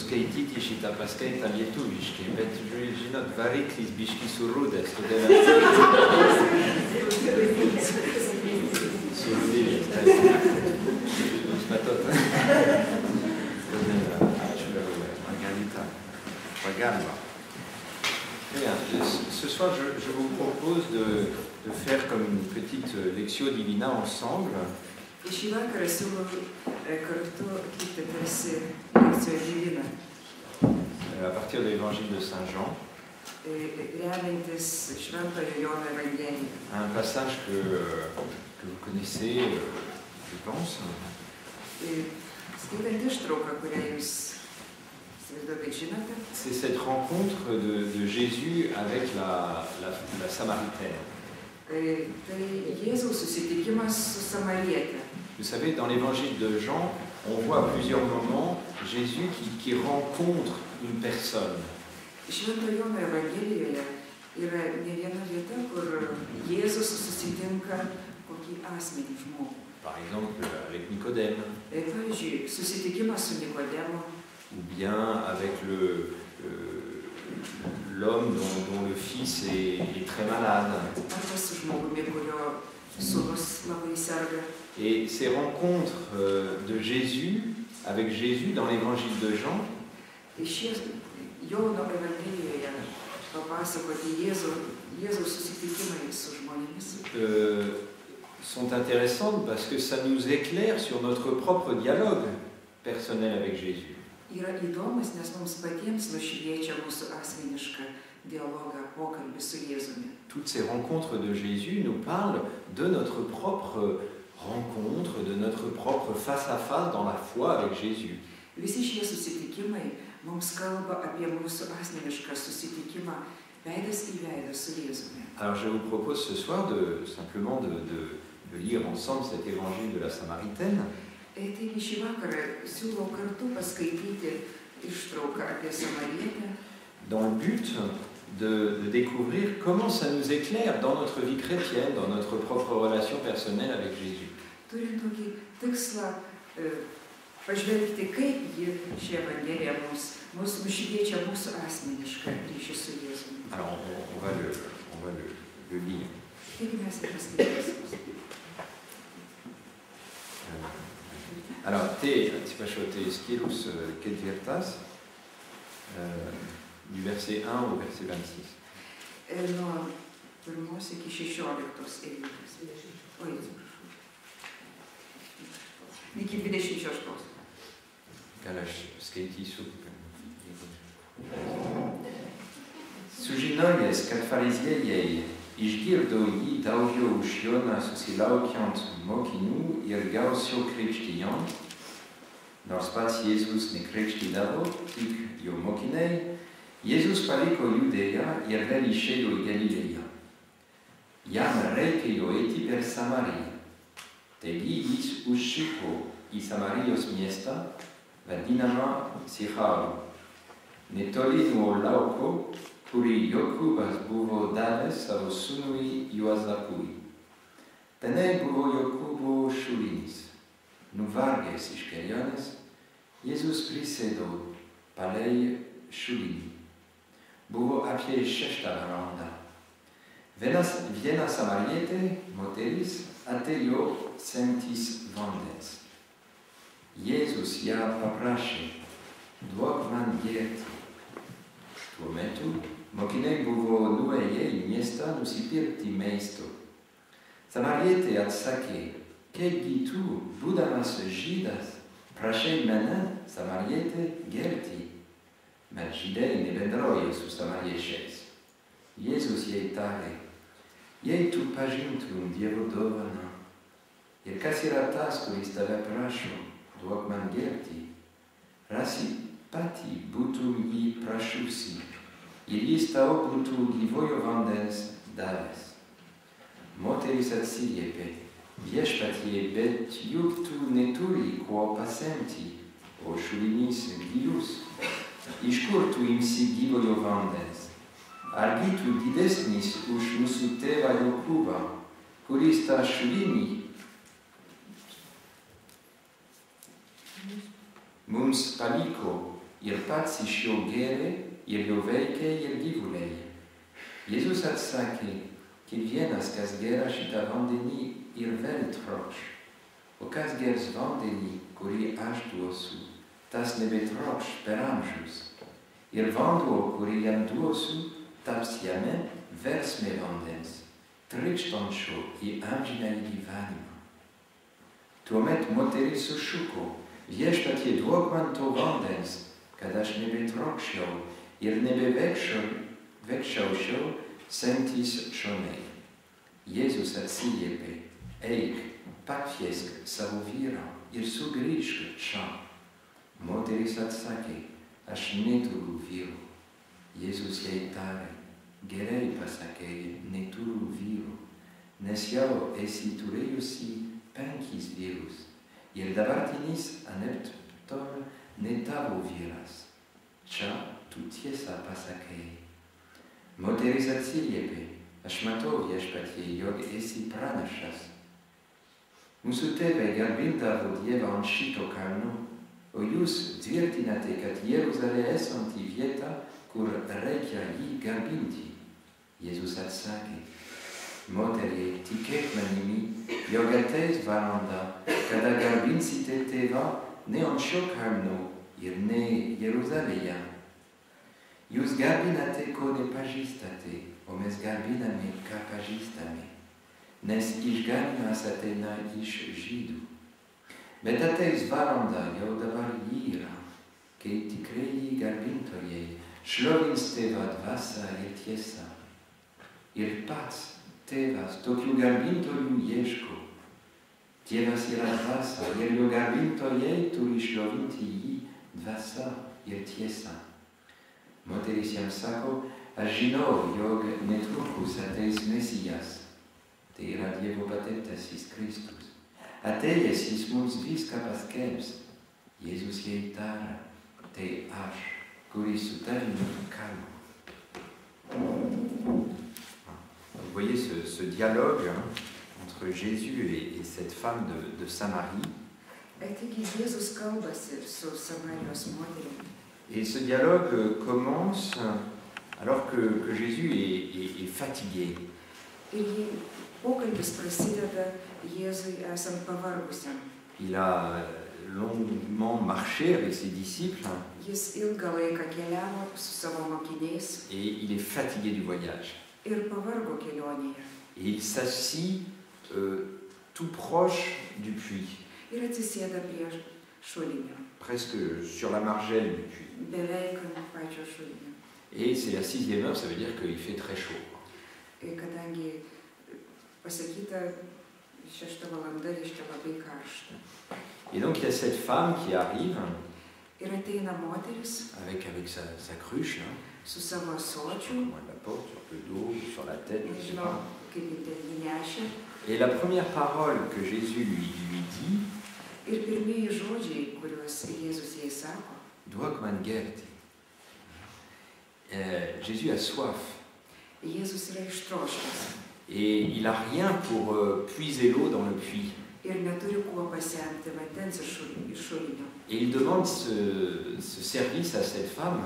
skaityti šitą paskaitą lietuviškai, bet žinot, variklis biški surūdęs, todėl surūdėlės, taip. Jūs matot, todėl ačiū Margarita, pagalba. Bien, ce soir, je vous propose de faire comme une petite lectio divina ensemble. Šį vakarą siūlau kartu atlikti tarsi lekciją diviną. À partir de l'évangile de Saint Jean. Remiantis Šventojo Jono Evangeliją. Un passage que vous connaissez, je pense. Skaitant ištrauką, kurią jūs žinote. C'est cette rencontre de Jésus avec la Samaritaine. Vous savez, dans l'évangile de Jean, on voit à plusieurs moments Jésus qui rencontre une personne. Par exemple, avec Nicodème. Ou bien avec l'homme dont le fils est très malade. Et ces rencontres de Jésus, avec Jésus dans l'évangile de Jean, sont intéressantes parce que ça nous éclaire sur notre propre dialogue personnel avec Jésus. Yra įdomus, nes mums patiems nušviečia mūsų asmenišką dialogą, pokalbį su Jėzumi. Toutes ces rencontres de Jésus nous parlent de notre propre rencontre, de notre propre face-à-face dans la foi avec Jésus. Visi šie susitikimai mums kalba apie mūsų asmenišką susitikimą veidas į veidą su Jėzumi. Alors je vous propose ce soir simplement de lire ensemble cet évangile de la Samaritaine. Taigi šį vakarą siūlau kartu paskaityti ištrauką apie Samarietę. Dans le but de découvrir comment ça nous éclaire dans notre vie chrétienne, dans notre propre relation personnelle avec Jésus. Turint tokį tikslą pažvelgti, kaip ši Evangelija mus nušviečia mūsų asmenišką ryšį su Jėzumi. Alors on va le lire. Taigi mes ir paskaitysime. Alors, te skirus ketvirtas, du verset 1 au verset 26. Nuo 1 iki 16 eilutės. Oi, atsiprašau. Iki 26. Gal aš skaitysiu. Sužinojęs, kad fariziejai išgirdo jį daugiau už Joną susilaukiant mokinių ir gausiau krikštijant, nors pats Jėzus nekrikštydavo, tik jo mokiniai, Jėzus paliko Judėją ir vėl išėjo į Galilėją. Jam reikėjo eiti per Samariją. Taigi jis užsuko į Samarijos miestą, vadinamą Sicharu, netoli nuo lauko, kurį Jokūbas buvo davęs savo sūnui Juozapui. Tenai buvo Jokūbo šulinis. Nuvargęs iš kelionės, Jėzus prisėdo palei šulinį. Buvo apie 6 valandą. Viena samarietė, moteris, atėjo semtis vandens. Jėzus ją paprašė, duok man gerti. Tuo metu mokiniai buvo nuėję į miestą nusipirkti maisto. Samarietė atsakė, kaipgi tu, būdamas žydas, prašai mane, samarietė, gerti. Bet žydai nebendrauja su samariečiais. Jėzus jai tarė, jei tu pažintum Dievo dovaną, ir kas yra tas, kuris tave prašo, duok man gerti, rasi pati būtum jį prašusi, ir jis tau būtų gyvojo vandens davęs. Moteris atsiliepė, viešpatie, bet juk tu neturi kuo pasemti, o šulinys gilus. Iš kur tu imsi gyvojo vandens? Argi tu didesnis už mūsų tėvą Jokūbą, kuris tą šulinį mums paliko ir pats iš jo gėrė, ir jo veikė, ir gyvuliai. Jėzus atsakė, kiekvienas, kas geria šitą vandenį ir vėl trokš, o kas gers vandenį, kurį aš duosiu, tas nebetrokš per amžius. Ir vanduo, kurį jam duosiu, taps jame versmė vandens, trykštančio į amžinąjį gyvenimą. Tuomet moteris sušuko, viešpatie duok man to vandens, kad aš nebetrokščiau ir nebevekščiaučiau semtis čionai. Jėzus atsiliepė, eik, pakviesk savo vyrą ir sugrįžk čia. Moteris atsakė, aš neturiu vyro. Jėzus jai tarė, gerai pasakei, neturiu vyro, nes jau esi turėjusi 5 vyrus, ir dabartinis anaiptol ne tavo vyras. Čia tu tiesą pasakei. Moteris atsiliepė, aš matau viešpatie, jog esi pranašas. Mūsų tėvai garbindavo Dievą ant šito kalno, o jūs tvirtinate, kad Jeruzalė esanti vieta, kur reikia jį garbinti. Jėzus atsakė, moterie, tikėk manimi, jog ateis valanda, kada garbinsite tėvą ne ant šio kalno ir ne Jeruzalėje. Jūs garbinate, ko nepažįstate, o mes garbiname, ką pažįstame, nes išganymas ateina iš žydų. Bet ateis valanda, jau dabar yra, kai tikrieji garbintojai šlovins tėvą dvasią ir tiesą. Ir pats Tėvas tokių garbintojų ieško. Tėvas yra dvasia, ir jo garbintojai turi šlovinti jį dvasia ir tiesa. Moteris jam sako, aš žinau, jog netrukus ateis Mesijas. Tai yra Dievo pateptasis Kristus. Atėjęs jis mums viską paskelbs. Jėzus jai tarė, tai aš, kuris su tavimi kalbu. Vous voyez ce dialogue entre Jésus et cette femme de Samarie. Et ce dialogue commence alors que Jésus est fatigué. Il a longuement marché avec ses disciples et il est fatigué du voyage. Et il s'assit tout proche du puits, presque sur la margelle du puits. Et c'est la 6e heure, ça veut dire qu'il fait très chaud. Et donc il y a cette femme qui arrive avec sa cruche, la porte, sur le dos, sur la tête, je sais pas. Et la première parole que Jésus lui dit, duok man gerti. Jésus a soif. Et il n'a rien pour puiser l'eau dans le puits. Et il demande ce service à cette femme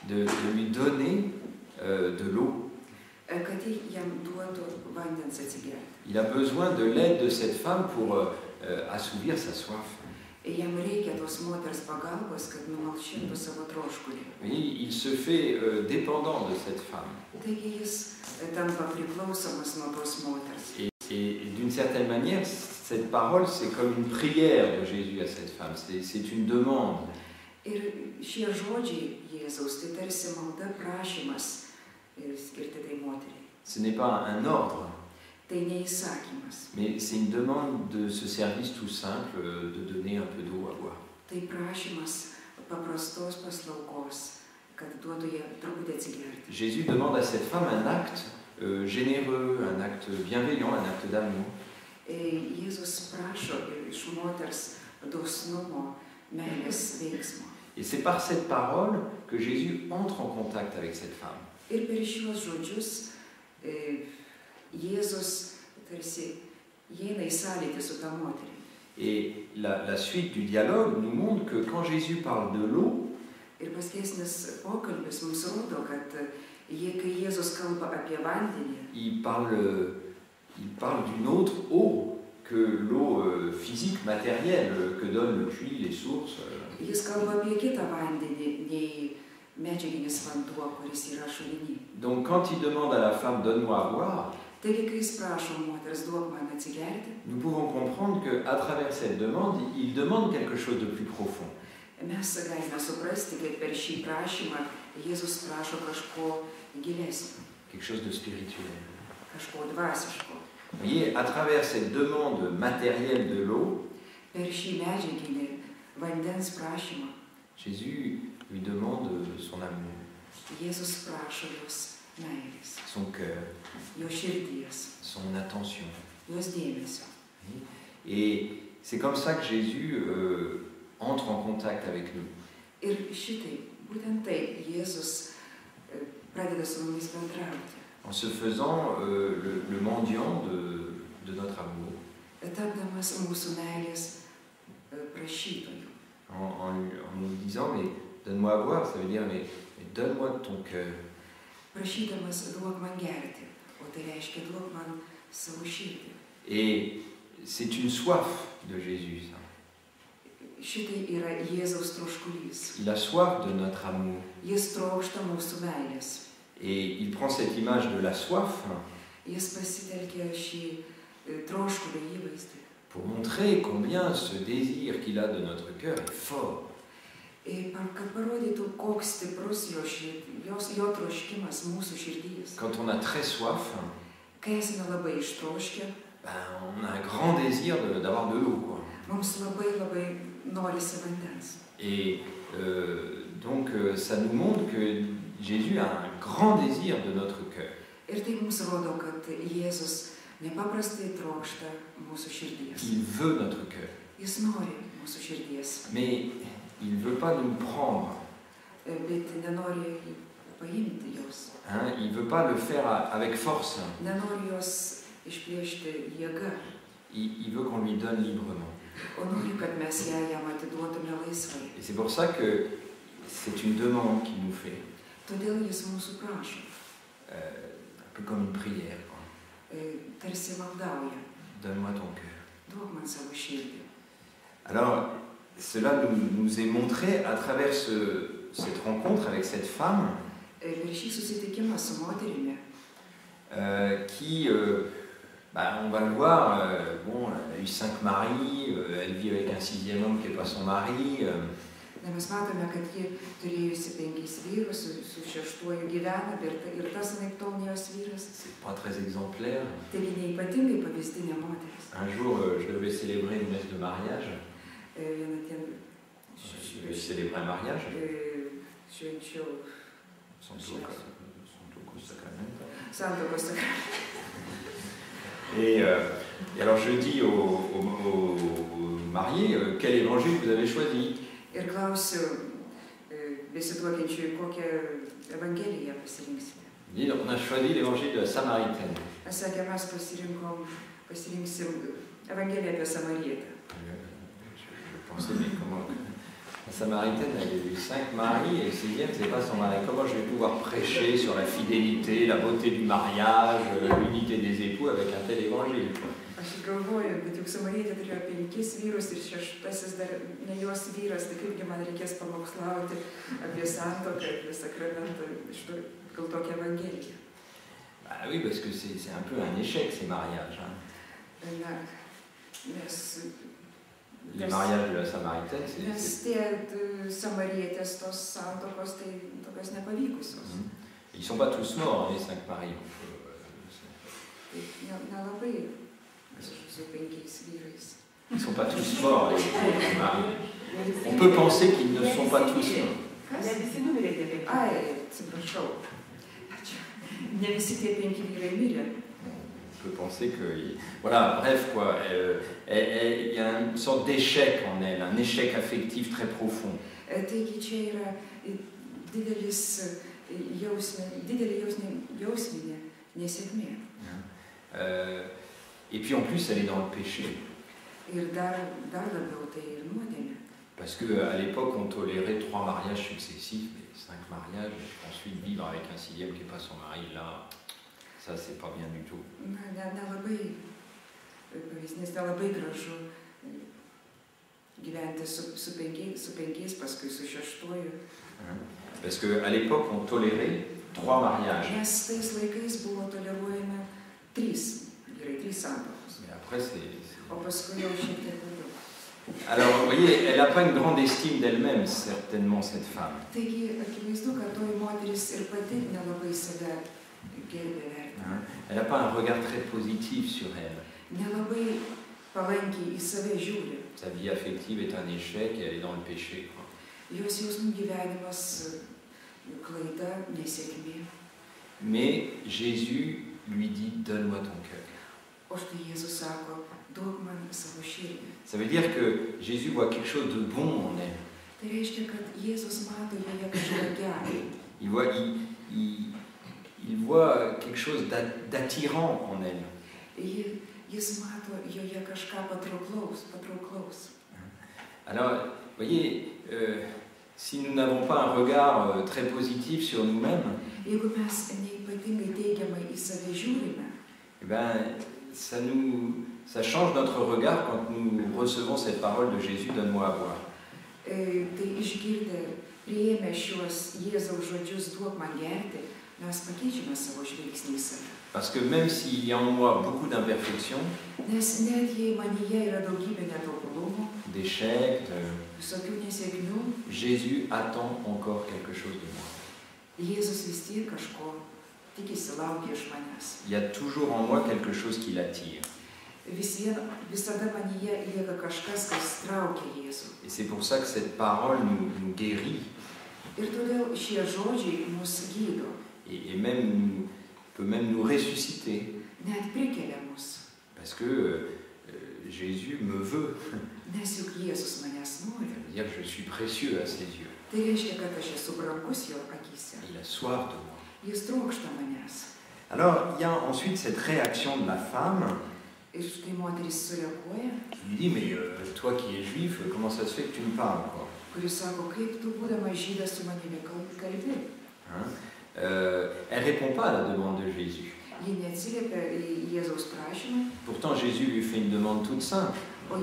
de lui donner de l'eau. Il a besoin de l'aide de cette femme pour assouvir sa soif. Et il se fait dépendant de cette femme. Et d'une certaine manière, cette parole, c'est comme une prière de Jésus à cette femme. C'est une demande. Ce n'est pas un ordre, mais c'est une demande de ce service tout simple, de donner un peu d'eau à boire. Jésus demande à cette femme un acte généreux, un acte bienveillant, un acte d'amour. Et c'est par cette parole que Jésus entre en contact avec cette femme. Et la suite du dialogue nous montre que quand Jésus parle de l'eau, ir paskesnis pokalbis mums rodo, kad kai Jėzus kalba apie vandenį, il parle d'une autre eau que l'eau physique, matérielle, que donnent le puits, les sources. Jis kalba apie kitą vandenį, nei medžiaginis vanduo, kuris yra šulinį. Donc quand il demande à la femme, donne-moi à boire, Taigi, kai jis prašo moters, duok man atsigerti, nous pouvons comprendre qu'à travers cette demande, il demande quelque chose de plus profond. mes galime suprasti, kad per šį prašymą Jėzus prašo kažko gilesnio, Quelque chose de spirituel. kažko dvasiško. Vous voyez, à travers cette demande matérielle de l'eau, Per šį medžiaginį vandens prašymą Jésus lui demande son amour, Jėzus prašo jos meilės, son cœur, jo širdies, son attention. jos dėmesio. Et c'est comme ça que Jésus entre en contact avec nous. Ir šitai, būtent taip, Jėzus pradeda su mumis bendrauti, En se faisant le mendiant de notre amour, tapdamas mūsų meilės prašytojų. en nous disant, mais donne-moi à boire, ça veut dire, mais donne-moi de ton cœur. Prašydamas duok man gerti, o tai reiškia duok man savo širdį. Et c'est une soif de Jésus, ça. Šitai yra Jėzaus troškulys. Il a soif de notre amour. Jis trokšta mūsų meilės. Et il prend cette image de la soif Jis pasitelkia šį troškulio įvaizdį, pour montrer combien ce désir qu'il a de notre cœur est fort. kad parodytų, koks stiprus jo troškimas mūsų širdies. Quand on a très soif, Kai esame labai ištroškę, on a un grand désir d'avoir de l'eau, quoi. mums labai norisi vandens. Et donc ça nous montre que Jésus a un grand désir de notre cœur. Ir tai mums rodo, kad Jėzus nepaprastai trokšta mūsų širdies. Il veut notre cœur. Jis nori mūsų širdies, Mais il ne veut pas nous prendre. bet nenori paimti jos. Hein, il ne veut pas le faire avec force. Nenori jos išplėšti jėga, Il veut qu'on lui donne librement. o nori, kad mes ją jam atiduotume laisvai. Et c'est pour ça que c'est une demande qu'il nous fait. Todėl jis mūsų prašo, Un peu comme une prière, quoi. Tarsi maldauja, Donne-moi ton cœur. duok man savo širdį. Alors, cela nous est montré à travers cette rencontre avec cette femme Per šį susitikimą su moterimi, qui, on va le voir, elle a eu 5 maris, elle vit avec un 6e homme qui n'est pas son mari. mes matome, kad ji turėjusi 5 vyrus, su 6 gyvena ir tas anaiptol ne jos vyras. C'est pas très exemplaire. Taigi neypatingai pavyzdinė moteris. Un jour, je devais célébrer une messe de mariage. Vieną dieną Je devais célébrer un mariage. švenčiau Santuokos sacramento. santuokos sakramentą. Et alors je dis aux mariés, quel évangile vous avez choisi? Ir klausiu besituokiančiųjų, kokią evangeliją pasirinksite. On a choisi l'évangile de la Samaritaine. Aš sakė, mes pasirinksim evangeliją apie Samarietę. Je pensais, mais comment... La Samaritaine, elle a eu 5 maris et le 6e, c'est pas son mari. Comment je vais pouvoir prêcher sur la fidélité, la beauté du mariage, l'unité des époux avec un tel évangile? Aš galvoju, bet juk Samarietė turėjo 5 vyrus ir 6 dar ne jos vyras, tai kaipgi man reikės pamokslauti apie santuoką, apie sakramentą, gal tokią evangeliją. Ah oui, parce que c'est un peu un échec ces mariages. Hein. Na, Les mariages de la Samaritaine, nes tie Samarietės tos santuokos, tai tokios nepavykusios. Ils ne sont pas tous morts, les 5 maris. Nelabai su 5 vyrais. Ils ne sont pas tous morts, les maris. On peut penser qu'ils ne sont pas tous morts. Ai, atsiprašau. Ne visi tie 5 vyrai mirė. On peut penser que... Voilà, bref, quoi. Il y a une sorte d'échec en elle, un échec affectif très profond. Taigi čia yra didelė jausminė nesėkmė. Et puis en plus, elle est dans le péché. Parce qu'à l'époque, on tolérait 3 mariages successifs, mais 5 mariages, et ensuite vivre avec un 6e qui n'est pas son mari, là, ça, c'est pas bien du tout. Parce qu'à l'époque, on tolérait 3 mariages. Mais après, c'est... Alors, vous voyez, elle n'a pas une grande estime d'elle-même, certainement, cette femme. Elle n'a pas un regard très positif sur elle. Sa vie affective est un échec et elle est dans le péché. Mais Jésus lui dit, donne-moi ton cœur. Ça veut dire que Jésus voit quelque chose de bon en elle. Il voit quelque chose d'attirant en elle. Alors, vous voyez, si nous n'avons pas un regard très positif sur nous-mêmes, eh ben, ça change notre regard quand nous recevons cette parole de Jésus, donne-moi à boire. Parce que même s'il y a en moi beaucoup d'imperfections, d'échecs, Jésus attend encore quelque chose de moi. Il y a toujours en moi quelque chose qui l'attire. Et c'est pour ça que cette parole nous guérit. Et même peut même nous ressusciter. Parce que Jésus me veut. Ça veut dire que je suis précieux à ses yeux. Il a soif de moi. Alors, il y a ensuite cette réaction de la femme. Il lui dit, mais toi qui es juif, comment ça se fait que tu me parles, quoi? Elle ne répond pas à la demande de Jésus. Pourtant, Jésus lui fait une demande toute simple. Mais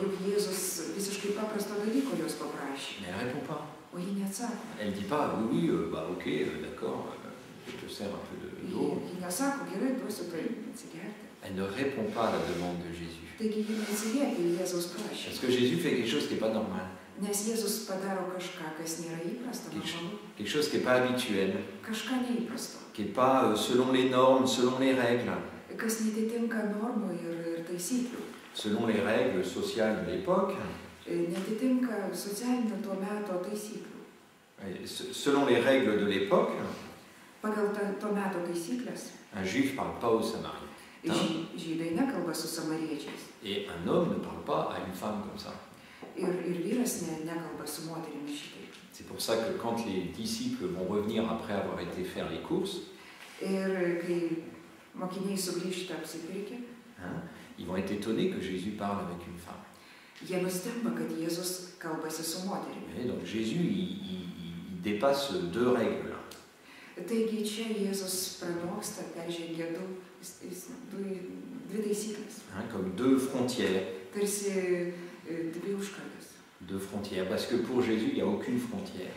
elle ne répond pas. Elle ne dit pas, oui, bah, ok, d'accord, je te sers un peu d'eau. Elle ne répond pas à la demande de Jésus. Parce que Jésus fait quelque chose qui n'est pas normal. Quelque chose qui n'est pas habituel. Qui n'est pas selon les normes, selon les règles. Selon les règles sociales de l'époque. Selon les règles de l'époque, un juif ne parle pas aux Samaritains. Et un homme ne parle pas à une femme comme ça. C'est pour ça que quand les disciples vont revenir après avoir été faire les courses, ils vont être étonnés que Jésus parle avec une femme. Et donc Jésus, il dépasse 2 règles. Comme 2 frontières. 2 frontières, parce que pour Jésus, il n'y a aucune frontière.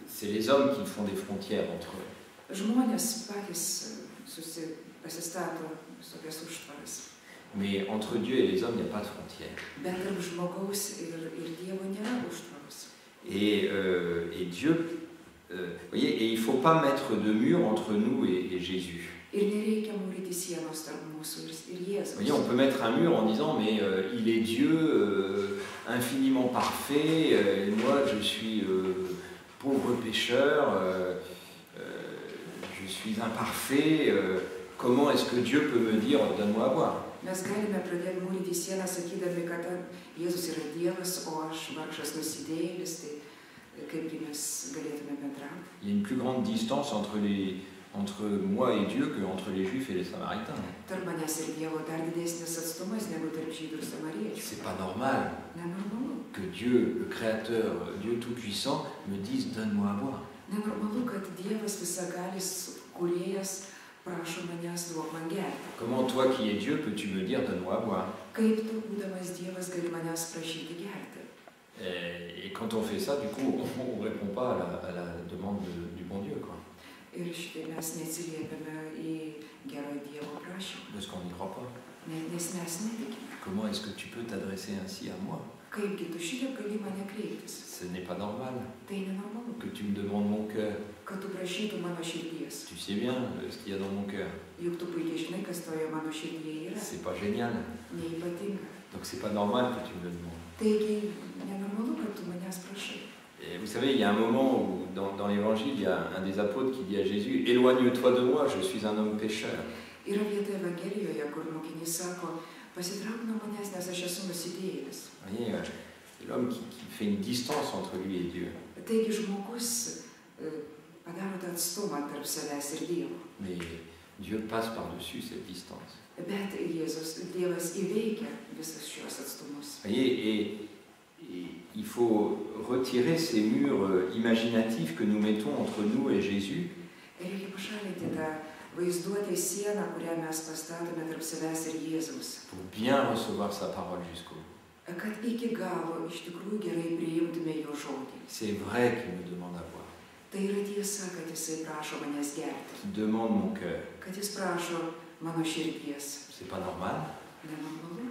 C'est les hommes qui font des frontières entre eux. Mais entre Dieu et les hommes, il n'y a pas de frontière. Et Dieu, vous voyez, et il ne faut pas mettre de mur entre nous et Jésus. Vous voyez, on peut mettre un mur en disant, mais il est Dieu, infiniment parfait, et moi je suis pauvre pécheur, je suis imparfait, comment est-ce que Dieu peut me dire, donne-moi à boire? kaipgi mes galėtume bendrauti. Il y a une plus grande distance entre moi et Dieu qu'entre les Juifs et les Samaritains. Tarp manęs ir Dievo dar didesnis atstumas negu tarp žydų ir samariečių. C'est pas normal Nenormalu. que Dieu, le Créateur, Dieu Tout-Puissant, me dise « donne-moi à boire ». Nenormalu, kad Dievas visagalis kūrėjas prašo manęs duok man gerti. Comment toi qui es Dieu peux-tu me dire « donne-moi à boire ». Kaip tu, būdamas Dievas, gali manęs prašyti gerti? Et quand on fait ça, du coup, on ne répond pas à la demande du bon Dieu, quoi. Ir šitai mes neatsiliepiame į gero Dievo prašymą. Parce qu'on n'y croit pas. Nes mes netikime. Comment est-ce que tu peux t'adresser ainsi à moi? Kaipgi tu šitaip gali mane kreiptis? Ce n'est pas normal Tai nenormalu. que tu me demandes mon cœur. Kad tu prašytum mano širdies. Tu sais bien ce qu'il y a dans mon cœur. Juk tu puikiai žinai, kas toje mano širdyje yra. C'est pas génial. Neypatinga. Donc c'est pas normal que tu me le demandes. Taigi nenormalu, kad tu manęs prašai. Et vous savez, il y a un moment où dans l'évangile, il y a un des apôtres qui dit à Jésus « Éloigne-toi de moi, je suis un homme pécheur ». Yra vieta Evangelijoje, kur mokinys sako, pasitrauk nuo manęs, nes aš esu nusidėjėlis. Vous voyez, c'est l'homme qui fait une distance entre lui et Dieu. Taigi žmogus padaro tą atstumą tarp savęs ir Dievo. Mais Dieu passe par-dessus cette distance. Bet Dievas įveikia visus šios atstumus. Vous voyez, et il faut retirer ces murs imaginatifs que nous mettons entre nous et Jésus. Reikia pašalinti tą vaizduotės sieną, kurią mes pastatome tarp savęs ir Jėzaus. Pour bien recevoir sa parole jusqu'au bout. Kad iki galo iš tikrųjų gerai priimtume jo žodį. C'est vrai qu'il me demande à boire. Tai yra tiesa, kad jisai prašo manęs gerti. Qu'il demande mon cœur. Kad jis prašo mano širdies. C'est pas normal. Nenormalu.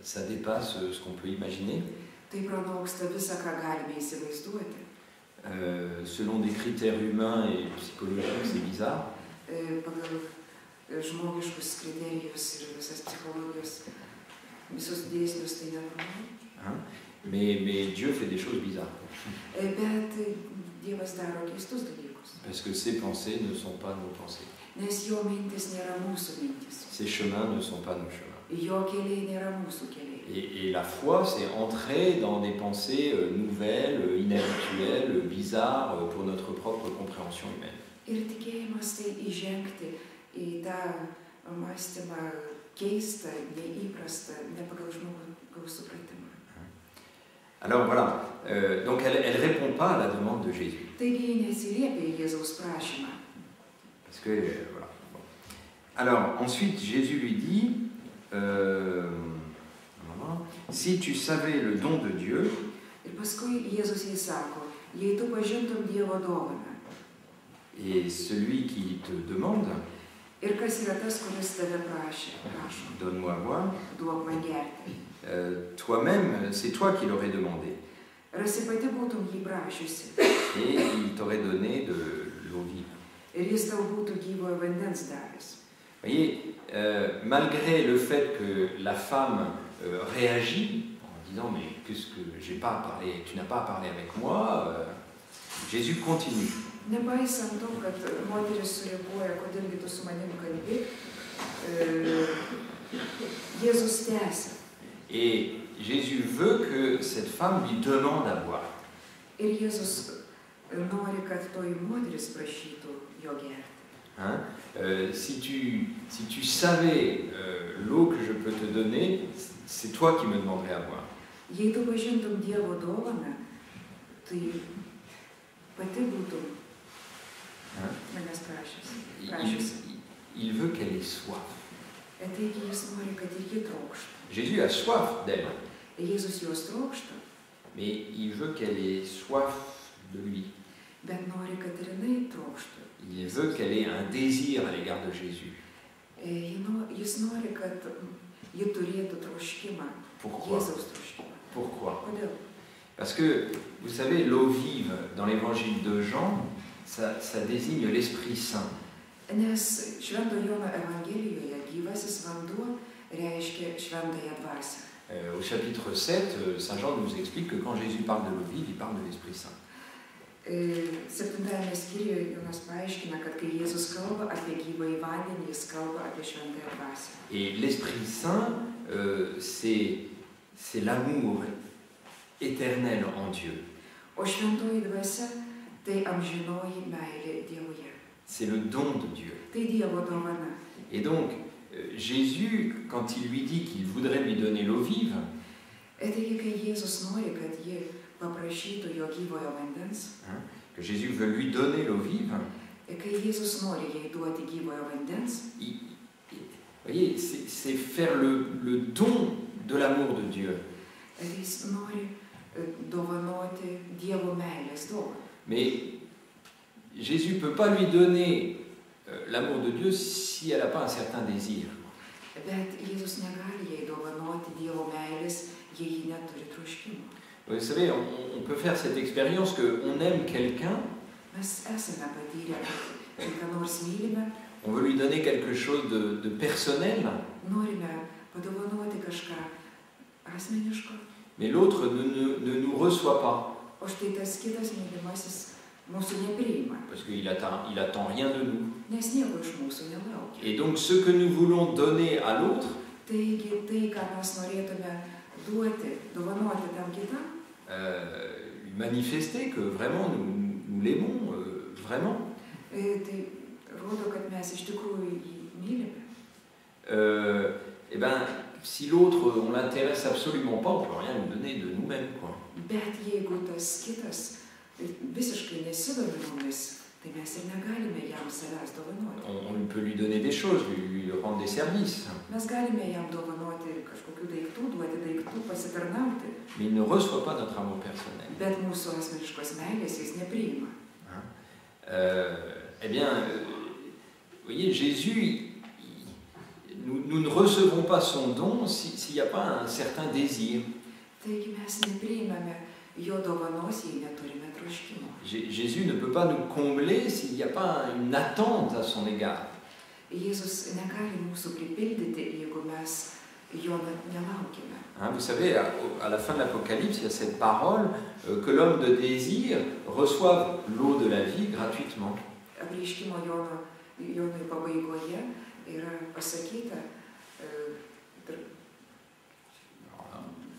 Ça dépasse ce qu'on peut imaginer. Tai pranoksta visą, ką galime įsivaizduoti. Selon des critères humains et psychologiques, c'est bizarre. Pagal žmogiškus kriterijus ir visas psichologijos, visus dėsnius, tai nenormalu. Mais Dieu fait des choses bizarres. Bet Dievas daro keistus dalykus. Parce que ses pensées ne sont pas nos pensées. Nes jo mintis nėra mūsų mintis. Ses chemins ne sont pas nos chemins. Jo keliai nėra mūsų keliai. Et la foi, c'est entrer dans des pensées nouvelles, inhabituelles, bizarres pour notre propre compréhension humaine. Ir tikėjimas tai įžengti į tą mąstymą keistą, neįprastą, ne pagal žmogaus supratimą. Alors voilà, donc elle ne répond pas à la demande de Jésus. Taigi neatsiliepia į Jėzaus prašymą. Parce que, voilà. Bon. Alors, ensuite, Jésus lui dit, si tu savais le don de Dieu, ir paskui Jėzus jai sako, jei tu pažintum Dievo dovaną. Et celui qui te demande, ir kas yra tas, kuris tave prašo, donne-moi à boire, duok man gerti. Toi-même, c'est toi qui l'aurais demandé. Rasi pati būtum jį prašiusi. Et il t'aurait donné de l'eau vive. Ir jis tau būtų gyvojo vandens davęs. Vous voyez, malgré le fait que la femme réagit en disant mais qu'est-ce que j'ai pas à parler, tu n'as pas à parler avec moi, Jésus continue. Nepaisant to, kad moteris sureaguoja, kodėlgi tu su manim kalbi, Jėzus tęsia. Et Jésus veut que cette femme lui demande à boire. Ir Jėzus nori, kad toji moteris prašytų jo gerti. Hein? Si tu savais l'eau que je peux te donner, c'est toi qui me demanderais à boire. Jei tu pažintum Dievo dovaną, tai pati būtum manęs prašęs. Il veut qu'elle ait soif. Taigi jis nori, kad ir ji trokštų. Jésus a soif d'elle. Jėzus jos trokšta. Mais il veut qu'elle ait soif de lui. Bet nori, kad ir jinai trokštų. Il veut qu'elle ait un désir à l'égard de Jésus. Jis nori, kad ji turėtų troškimą. Jėzaus troškimą. Pourquoi? Kodėl? Parce que, vous savez, l'eau vive dans l'évangile de Jean, ça désigne l'Esprit Saint. Nes Švento Jono Evangelijoje gyvasis vanduo reiškia šventąją dvasią. Au chapitre 7, Saint Jean nous explique que quand Jésus parle de l'eau vive, il parle de l'Esprit Saint. 7 skyriuje Jonas paaiškina, kad kai Jėzus kalba apie gyvąjį vandenį, jis kalba apie šventąją dvasią. Et l'Esprit Saint, c'est l'amour éternelle en Dieu. O šventoji dvasia tai amžinoji meilė Dievuje. C'est le don de Dieu. Tai Dievo dovana. Et donc, Jésus, quand il lui dit qu'il voudrait lui donner l'eau vive, Taigi, kai Jėzus nori, kad ji paprašytų jo gyvojo vandens, que Jésus veut lui donner l'eau vive, kai Jėzus nori jai duoti gyvojo vandens, vous voyez, c'est faire le don de l'amour de Dieu. Jis nori dovanoti Dievo meilės dovaną. Mais Jésus ne peut pas lui donner l'amour de Dieu si elle n'a pas un certain désir. Bet Jėzus negali jai dovanoti Dievo meilės, jei ji neturi troškimo. Vous savez, on peut faire cette expérience qu'on aime quelqu'un, Mes esame patyrę, kai ką nors mylime, on veut lui donner quelque chose de personnel, norime padovanoti kažką asmeniško, mais l'autre ne nous reçoit pas, o štai tas kitas mylimasis mūsų nepriima, parce qu'il attend rien de nous. nes nieko iš mūsų nelaukia. Et donc ce que nous voulons donner à l'autre, Taigi tai, ką mes norėtume duoti, dovanoti tam kitam, lui manifester que vraiment nous l'aimons, vraiment. Tai rodo, kad mes iš tikrųjų jį mylime. Eh ben, si l'autre, on l'intéresse absolument pas, on peut rien lui donner de nous-mêmes, quoi. Bet jeigu tas kitas visiškai nesidomi mumis, tai mes ir negalime jam savęs dovanoti. On peut lui donner des choses, lui rendre des services. Mes galime jam dovanoti kažkokių daiktų, duoti daiktų, pasitarnauti, Mais il ne reçoit pas notre amour personnel. bet mūsų asmeniškos meilės jis nepriima. Eh bien, vous voyez, Jésus, nous ne recevons pas son don s'il n'y a pas un certain désir. Taigi mes nepriimame jo dovanos, jei neturime troškimo. Jésus ne peut pas nous combler s'il n'y a pas une attente à son égard. Jėzus negali mūsų pripildyti, jeigu mes jo nelaukime. Vous savez, à la fin de l'Apocalypse, il y a cette parole que l'homme de désir reçoive l'eau de la vie gratuitement. Apreiškimo Jonui pabaigoje yra pasakyta,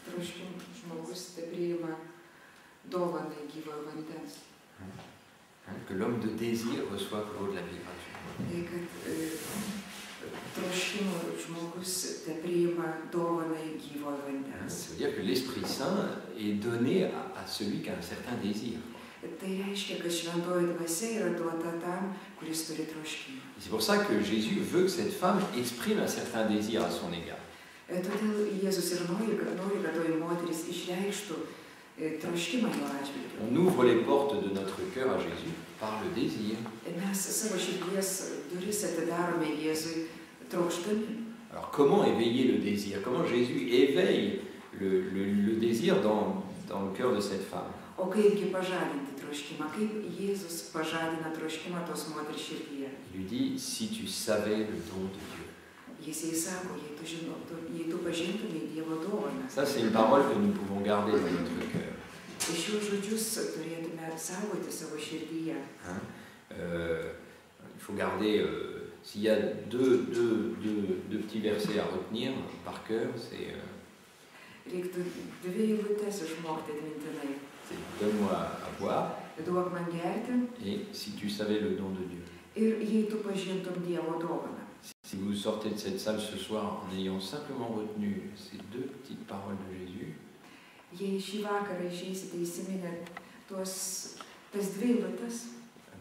troškim žmogus te priima dovanai gyvojo vandens. Que l'homme de désir reçoive l'eau de la vie gratuitement. Tai kad troškimo žmogus te priima dovanai gyvojo vandens. Ça veut dire que l'Esprit Saint est donné à celui qui a un certain désir. Tai reiškia, kad šventoji dvasia yra duota tam, kuris turi troškimą. C'est pour ça que Jésus veut que cette femme exprime un certain désir à son égard. Todėl Jėzus ir nori, kad toji moteris išreikštų troškimą jo atžvilgiu. On ouvre les portes de notre cœur à Jésus par le désir. Mes savo širdies duris atidarome Jėzui trokštami. Alors comment éveiller le désir? Comment Jésus éveille le désir dans le cœur de cette femme? O kaipgi pažadinti troškimą? Kaip Jėzus pažadina troškimą tos moters širdyje? Il lui dit, si tu savais le don de Dieu. Jis jai sako, jei tu pažintumai Dievo dovaną. Ça, c'est une parole que nous pouvons garder dans notre cœur. Šiuos žodžius turėtume saugoti savo širdyje. Il faut garder, s'il y a deux petits versets à retenir par cœur, c'est Reiktų dvi eilutes išmokti atmintinai. donne-moi à boire, Duok man gerti et si tu savais le don de Dieu. ir jei tu pažintum Dievo dovaną. Si vous sortez de cette salle ce soir en ayant simplement retenu ces deux petites paroles de Jésus, Jei šį vakarą išeisite įsiminę tas dvi eilutes,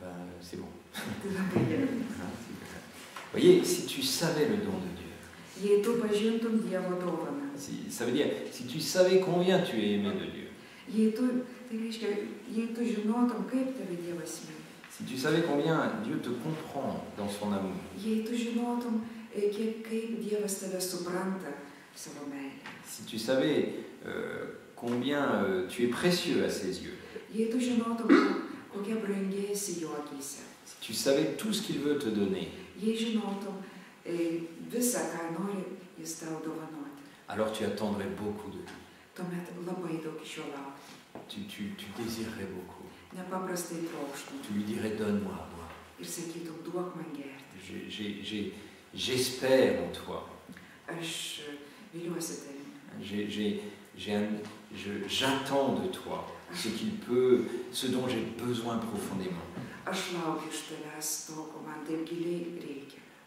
ben, c'est bon. tai labai gerai. Vous voyez, si tu savais le don de Dieu, Jei tu pažintum Dievo dovaną. ça veut dire, si tu savais combien tu es aimé de Dieu, Tai reiškia, jei tu žinotum, kaip tave Dievas myli. si tu savais combien Dieu te comprend dans son amour, Jei tu žinotum, kaip Dievas tave supranta savo meilę. si tu savais combien tu es précieux à ses yeux, Jei tu žinotum, kokia brangi esi jo akyse. si tu savais tout ce qu'il veut te donner, Jei žinotum visą, ką nori jis tau dovanoti, alors tu attendrais beaucoup de lui. tuomet labai daug iš jo laukti. Tu désirerais beaucoup. Nepaprastai trokštum Tu lui dirais, donne-moi à boire. ir sakytum, duok man gerti. J'espère en toi. Aš viliuosi tavimi. j'attends de toi ce dont j'ai besoin profondément.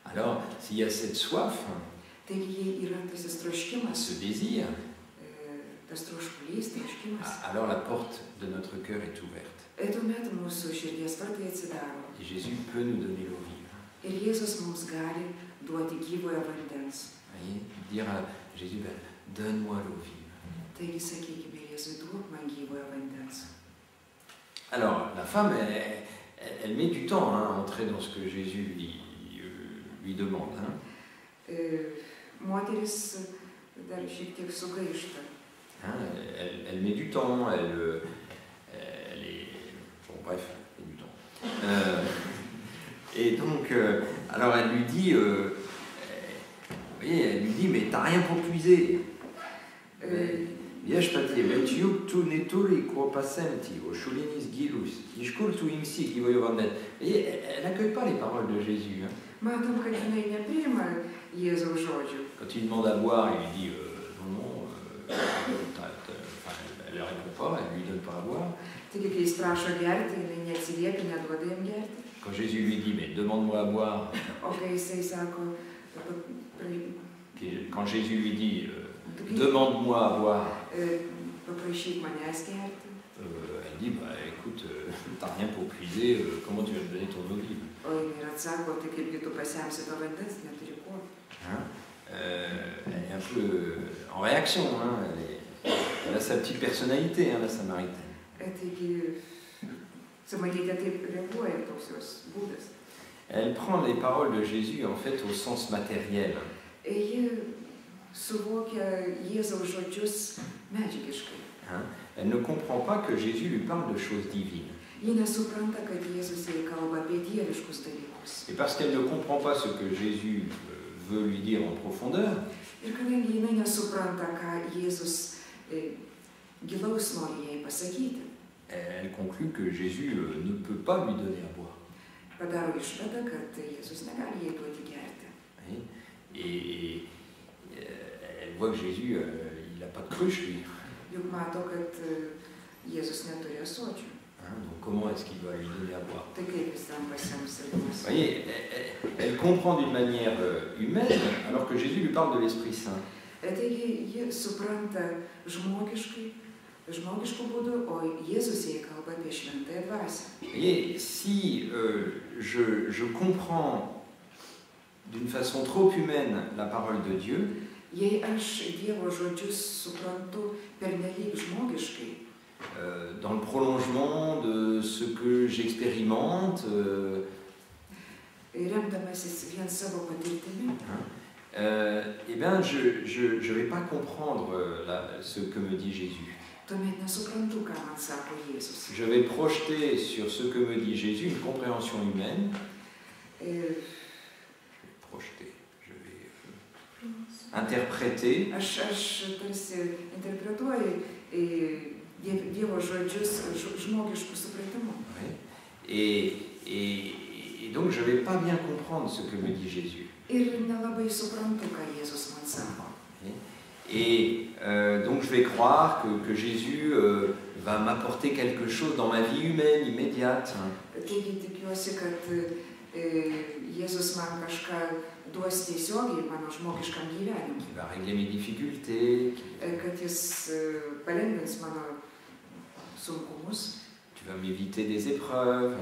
Alors, s'il y a cette soif, ce désir, alors la porte de notre cœur est ouverte. Et Jésus peut nous donner l'eau vive. Voyez, dire à Jésus, donne-moi l'eau vive. Alors, la femme, elle met du temps à entrer dans ce que Jésus lui demande. Elle met du temps, elle est... Bon, bref, elle met du temps. Et donc, alors elle lui dit, vous voyez, elle lui dit, mais t'as rien pour puiser. Elle n'accueille pas les paroles de Jésus. Quand il demande à boire, il lui dit non, elle ne répond pas, elle ne lui donne pas à boire. Quand Jésus lui dit, mais demande-moi à boire, quand Jésus lui dit, demande-moi à boire, elle dit, écoute, t'as rien pour puiser, comment tu vas me donner ton eau vive? Elle est un peu en réaction, elle a sa petite personnalité, la Samaritaine. Elle prend les paroles de Jésus en fait au sens matériel. Elle ne comprend pas que Jésus lui parle de choses divines. Et parce qu'elle ne comprend pas ce que Jésus veut lui dire en profondeur, elle conclut que Jésus ne peut pas lui donner à boire. Et elle voit que Jésus, il n'a pas de cruche, lui. Donc comment est-ce qu'il va lui donner à boire? Vous voyez, elle comprend d'une manière humaine, alors que Jésus lui parle de l'Esprit Saint. Et si je comprends d'une façon trop humaine la parole de Dieu, dans le prolongement de ce que j'expérimente, eh bien, je ne vais pas comprendre ce que me dit Jésus. Je vais projeter sur ce que me dit Jésus une compréhension humaine. Je vais interpréter. Et donc je ne vais pas bien comprendre ce que me dit Jésus. Et donc je vais croire que Jésus va m'apporter quelque chose dans ma vie humaine immédiate. Qui va régler mes difficultés. Tu vas m'éviter des épreuves.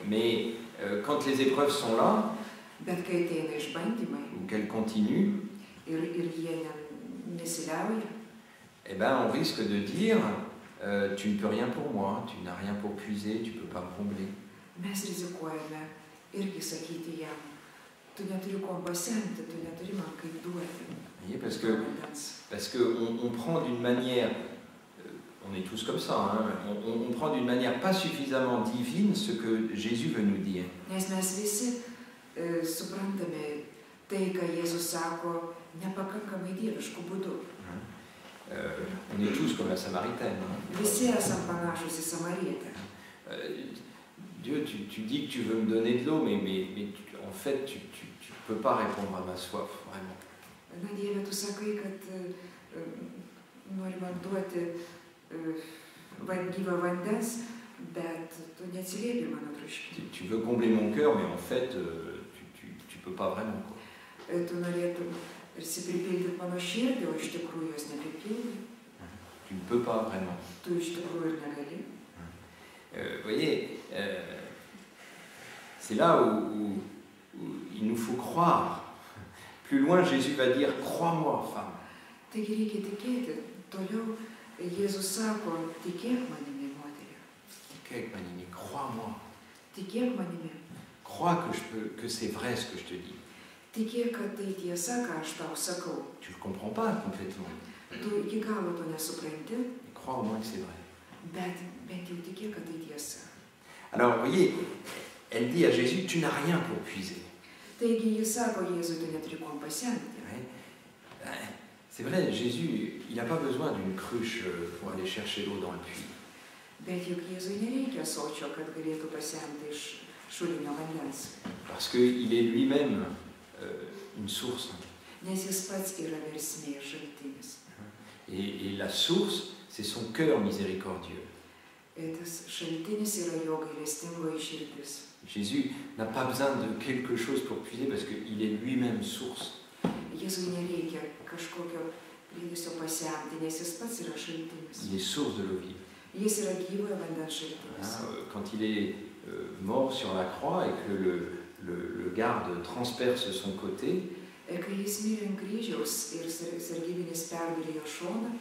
Mais quand les épreuves sont là, ou qu'elles continuent, eh ben, on risque de dire tu ne peux rien pour moi, tu n'as rien pour puiser, tu ne peux pas me combler. Parce qu'on prend d'une manière, on est tous comme ça, on prend d'une manière pas suffisamment divine ce que Jésus veut nous dire. On est tous comme la Samaritaine. Dieu, tu dis que tu veux me donner de l'eau, mais en fait, tu ne peux pas répondre à ma soif, vraiment. Na, Dieve, tu sakai, kad nori man duoti gyvą vandens, bet tu neatsiliepi mano troškimui. Tu veux combler mon cœur, mais en fait, tu peux pas vraiment. Tu norėtum tarsi pripildyti mano širdį, o iš tikrųjų jos nepripildai. Tu ne peux pas vraiment. Tu iš tikrųjų ir negali. Vous voyez, c'est là où il nous faut croire. Plus loin, Jésus va dire, crois-moi, femme. Taigi reikia tikėti. Toliau Jėzus sako, tikėk manimi, moterie. Tikėk manimi, crois-moi. Tikėk manimi. Crois que c'est vrai ce que je te dis. Tikėk, kad tai tiesa, ką aš tau sakau. Tu ne le comprends pas complètement. Tu iki galo to nesupranti. Mais crois au moins que c'est vrai. Bet bent jau tikėk, kad tai tiesa. Alors, vous voyez, elle dit à Jésus, tu n'as rien pour puiser. Taigi jis sako, Jėzui, tu neturi kuom pasemti. C'est vrai, Jésus, il n'a pas besoin d'une cruche pour aller chercher l'eau dans le puits. Bet juk Jėzui nereikia sočio, kad galėtų pasemti iš šulinio vandens. Parce qu'il est lui-même une source. Nes jis pats yra versmė šaltinis. Et la source, c'est son cœur miséricordieux. Ir tas šaltinis yra jo gailestingoji širdis. Jésus n'a pas besoin de quelque chose pour puiser parce qu'il est lui-même source. Jėzui nereikia kažkokio priedėsio pasemti, nes jis pats yra šaltinis. Il est source de l'eau vive. Jis yra gyvojo vandens šaltinis. Quand il est mort sur la croix et que le garde transperce son côté, Kai jis mirė ant kryžiaus ir sargybinis perdūrė jo šoną,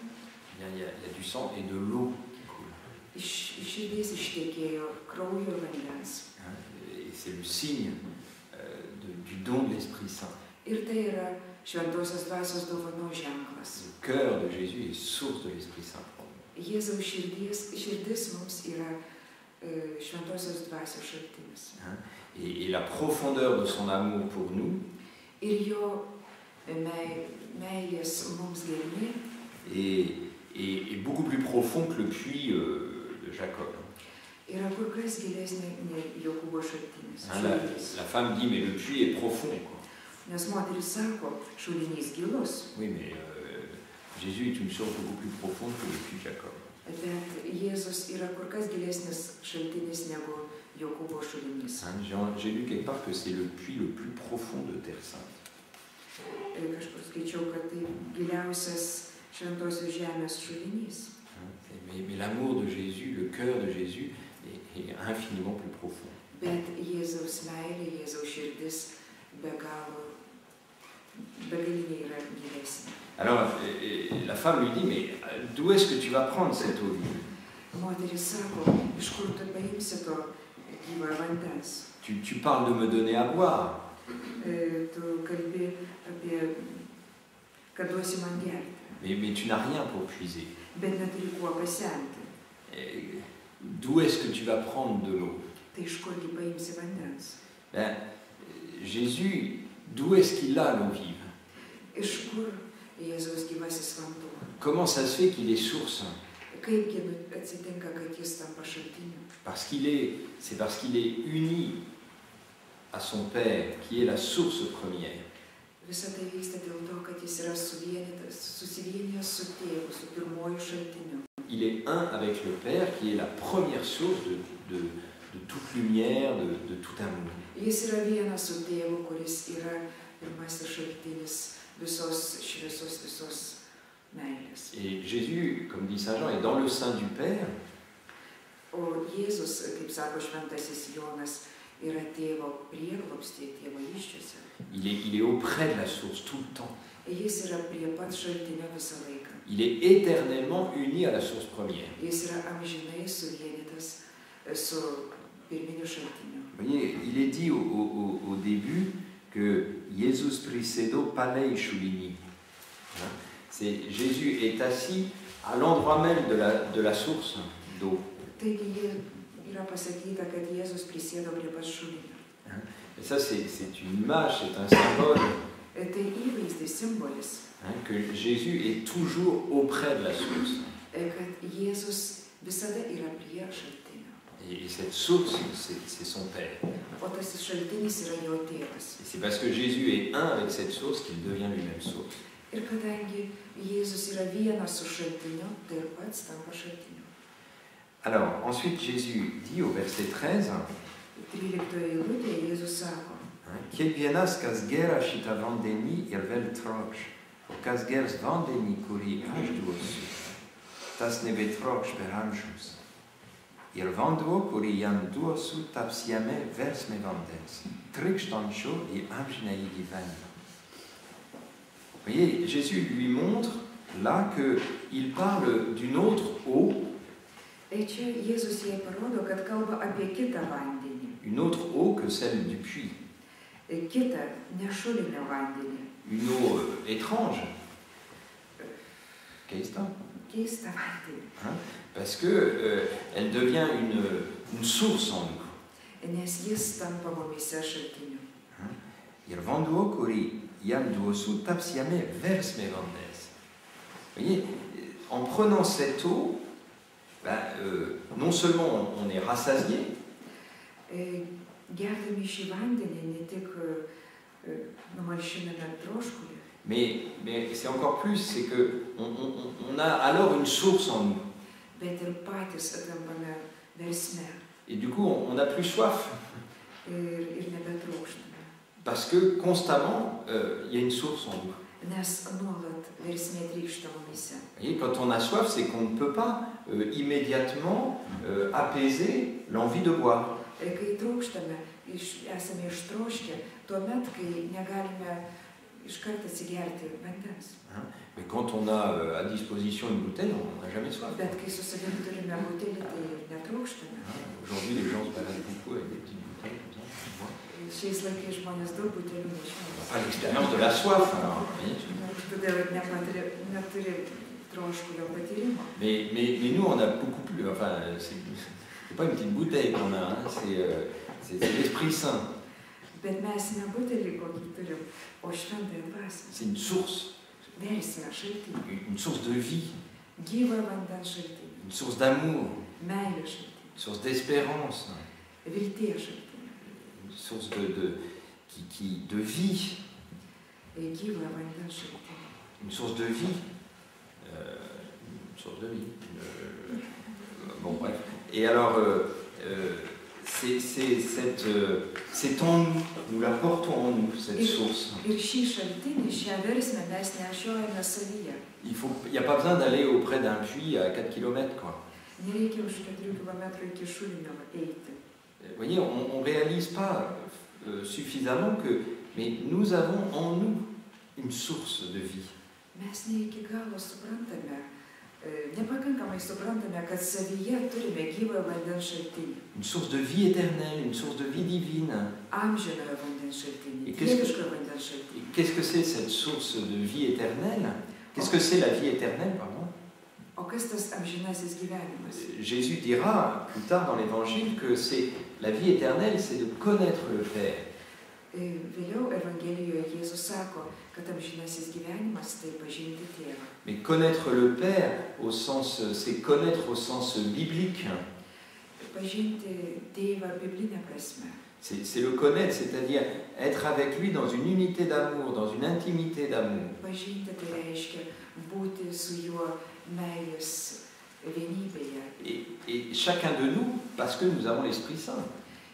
il y a du sang et de l'eau qui coule. Iš širdies ištekėjo kraujo ir vandens. Et c'est le signe du don de l'Esprit Saint. Ir tai yra šventosios dvasios dovanos ženklas. Le cœur de Jésus est source de l'Esprit Saint. Jėzaus širdis mums yra šventosios dvasios šaltinis. Et la profondeur de son amour pour nous Ir jo meilės mums gelmė est beaucoup plus profond que le puits de Jacob. Yra kur kas gilesnė nei Jokūbo šaltinis. La femme dit, mais le puits est profond. Quoi. Nes moteris sako, šulinys gilus. Oui, mais Jésus est une source beaucoup plus profonde que le puits de Jacob. Bet Jėzus yra kur kas gilesnis šaltinis negu Jokūbo šulinys. J'ai lu quelque part que c'est le puits le plus profond de Terre Sainte. Kažkur skaičiau, kad tai giliausias šventosios žemės šulinys. Mais l'amour de Jésus, le cœur de Jésus est infiniment plus profond. Bet Jėzaus meilė, Jėzaus širdis begaliniai yra gilesnė. Alors, la femme lui dit, mais d'où est-ce que tu vas prendre cette eau vive? Moteris sako, iš kur tu paimsi to gyvojo vandens? Tu parles de me donner à boire. Tu kalbi apie, kad duosi man gerti. Mais tu n'as rien pour puiser. Bet neturi kuo pasemti. D'où est-ce que tu vas prendre de l'eau? Tai iš kurgi paimsi vandens? Jésus, d'où est-ce qu'il a l'eau vive? Iš kur Jėzaus gyvasis vanduo? Comment ça se fait qu'il est source? Kaipgi atsitinka, kad jis tampa šaltiniu? C'est parce qu'il est uni à son Père, qui est la source première. Visa tai vyksta dėl to, kad jis yra susivienijęs su tėvu, su pirmuoju šaltiniu. Il est un avec le Père, qui est la première source de toute lumière, de tout amour. Jis yra vienas su tėvu, kuris yra pirmasis šaltinis visos šviesos, visos meilės. Et Jésus, comme dit Saint Jean, est dans le sein du Père. O Jėzus, kaip sako šventasis Jonas, yra tėvo prieglobstyje, tėvo įsčiuose. Il est auprès de la source tout le temps. Jis yra prie pat šaltinio visą laiką. Il est éternellement uni à la source première. Jis yra amžinai suvienytas su pirminiu šaltiniu. Vous voyez, il est dit au début que Jésus prisido palei shulini. Jésus est assis à l'endroit même de la source d'eau. Taigi yra pasakyta, kad Jėzus prisėdo prie pat šulinio. Et ça, c'est une image, c'est un symbole. Tai įvaizdis, simbolis. Que Jésus est toujours auprès de la source. Kad Jėzus visada yra prie šaltinio. Et cette source, c'est son Père. O tas šaltinis yra jo tėvas. Et c'est parce que Jésus est un avec cette source qu'il devient lui-même source. Ir kadangi Jėzus yra vienas su šaltiniu, tai ir pats tampa šaltiniu. Alors, ensuite, Jésus dit au verset 13, 13 eilutėje Jėzus sako, Kiekvienas, kas gera šitą vandenį ir vėl trokš, o kas gers vandenį, kurį aš duosiu, tas nebetrokš per amžius. Ir vanduo, kurį jam duosiu, taps jame versme vandens, trykštančio į amžinąjį gyvenimą. Vous voyez, Jésus lui montre là qu'il parle d'une autre eau. Et čia Jėzus jai parodo, kad kalba apie kitą vandenį. Une autre eau que celle du puits. Kitą nešulinio vandenį. Une eau étrange. Keista. Keista vandenį. Parce que elle devient une source en nous. Nes jis tampa mumyse šaltiniu. Ir vanduo, kurį jam duosiu, taps jame versme vandens. Vous voyez, en prenant cette eau, non seulement on est rassasié, Gerdami šį vandenį ne tik numalšiname troškulį, mais c'est encore plus, c'est qu'on a alors une source en nous. bet ir patys tampame versme. Et du coup, on n'a plus soif. Ir nebetrokštame. Parce que constamment, il y a une source en nous. Nes nuolat versmė trykšta mumyse. Vous voyez, quand on a soif, c'est qu'on ne peut pas immédiatement apaiser l'envie de boire. Kai trokštame, esame ištroškę, tuomet, kai negalime iškart atsigerti vandens. Mais quand on a à disposition une bouteille, on n'a jamais soif. Bet kai su savimi turime butelį, tai netrokštame. Aujourd'hui, les gens se baladent beaucoup avec des petites bouteilles comme ça. Šiais laikais žmonės daug butelių nešioja. À l'expérience de la soif, alors. Todėl neturi troškulio patyrimo. Mais nous, on a beaucoup plus. Enfin, c'est pas une petite bouteille qu'on a, c'est l'Esprit Saint. Bet mes ne butelį kokį turim, o šventąją dvasią. C'est une source. Versmę šaltinį. Une source de vie. Gyvą vandens šaltinį. Une source d'amour. Meilės šaltinį. Une source d'espérance. Vilties šaltinį. Une source de vie. Gyvą vandens šaltinį. Une source de vie. Une source de vie. Bon, bref. Et alors, c'est en nous, nous la portons en nous, cette source. Ir šį šaltinį, šią versmę mes nešiojame savyje. Il n'y a pas besoin d'aller auprès d'un puits à 4 km, quoi. Nereikia už 4 km iki šulinio eiti. Vous voyez, on ne réalise pas suffisamment mais nous avons en nous une source de vie. Mes ne iki galo suprantame, nepakankamai suprantame, kad savyje turime gyvą vandens šaltinį. Une source de vie éternelle, une source de vie divine. Amžinojo vandens šaltinį, dieviškojo vandens šaltinį. Qu'est-ce que c'est cette source de vie éternelle? Qu'est-ce que c'est la vie éternelle, pardon? O kas tas amžinasis gyvenimas? Jésus dira plus tard dans l'Évangile que la vie éternelle, c'est de connaître le Père. Vėliau Evangelijoje Jėzus sako, kad amžinasis gyvenimas tai pažinti tėvą. Mais connaître le Père, c'est connaître au sens biblique. Pažinti tėvą biblinė prasme. C'est le connaître, c'est-à-dire être avec lui dans une unité d'amour, dans une intimité d'amour. Pažinti tai reiškia būti su juo meilės vienybėje. Et chacun de nous, parce que nous avons l'Esprit Saint.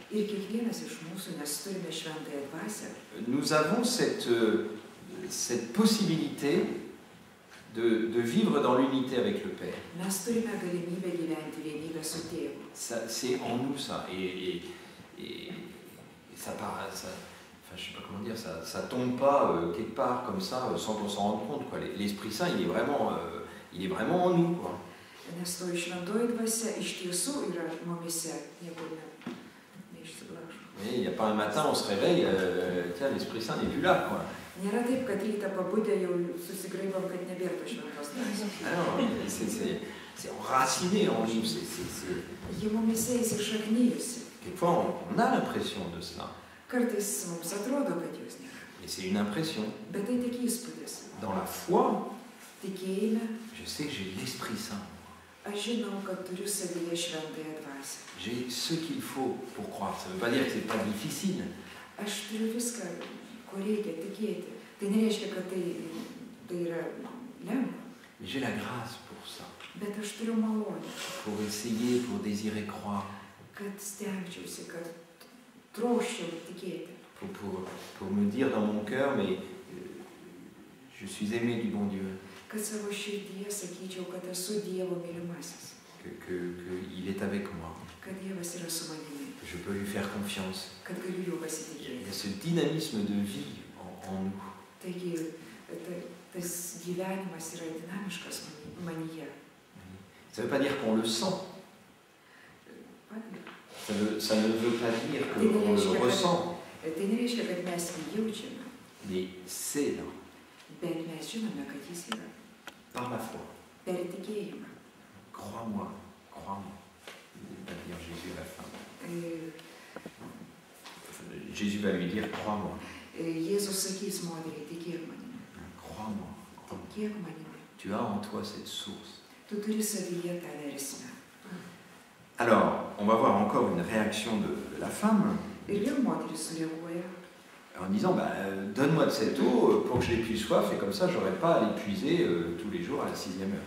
Ir kiekvienas iš mūsų, nes turime šventąją dvasią. Nous avons cette possibilité de vivre dans l'unité avec le Père. Mes turime galimybę gyventi vienybę su tėvu. C'est en nous ça. Et ça part, enfin, je sais pas comment dire, ça tombe pas quelque part comme ça sans qu'on s'en rende compte, quoi. L'Esprit Saint, il est vraiment en nous, quoi. Nes toji šventoji dvasia iš tiesų yra mumyse, niekur neišsiblaško. Il n'y a pas un matin, on se réveille, tiens, l'Esprit Saint n'est plus là, quoi. Nėra taip, kad rytą pabudę jau susigraibom, kad nebėra šventos dvasios. Alors, c'est enraciné en nous. Ji mumyse įsišaknijusi. Quelquefois, on a l'impression de cela. Kartais mums atrodo, kad jos nėra. Mais c'est une impression. Bet tai tik įspūdis. Dans la foi, Tikėjime, je sais que j'ai l'Esprit Saint. J'ai ce qu'il faut pour croire. Ça ne veut pas dire que ce n'est pas difficile. Mais j'ai la grâce pour ça. Pour essayer, pour désirer croire. Pour me dire dans mon cœur, mais je suis aimé du bon Dieu. Qu'il est avec moi. Je peux lui faire confiance. Il y a ce dynamisme de vie en nous. Ça ne veut pas dire qu'on le sent. Ça ne veut pas dire qu'on le ressent. Mais c'est là. Par la foi. Crois-moi, crois-moi. Va dire Jésus à la fin. Jésus va lui dire, crois-moi. Crois-moi. Crois-moi. Tu as en toi cette source. Alors, on va voir encore une réaction de la femme. En disant, donne-moi de cette eau pour que je n'ai plus soif, et comme ça, je n'aurai pas à l'épuiser tous les jours à la 6e heure.